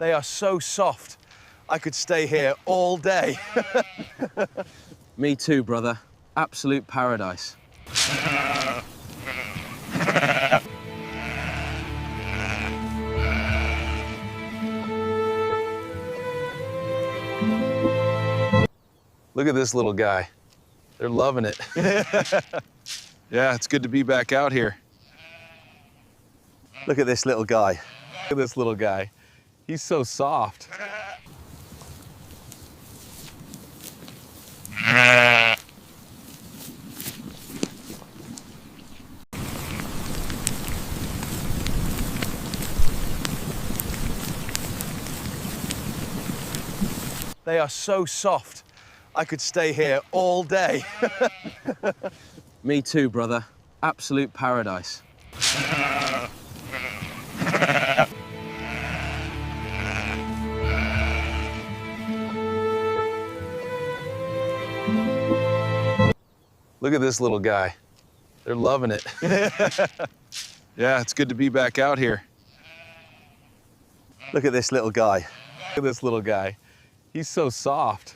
They are so soft. I could stay here all day. Me too, brother. Absolute paradise. Look at this little guy. They're loving it. Yeah, it's good to be back out here. Look at this little guy. Look at this little guy. He's so soft. They are so soft. I could stay here all day. Me too, brother. Absolute paradise. Look at this little guy. They're loving it. Yeah, it's good to be back out here. Look at this little guy. Look at this little guy. He's so soft.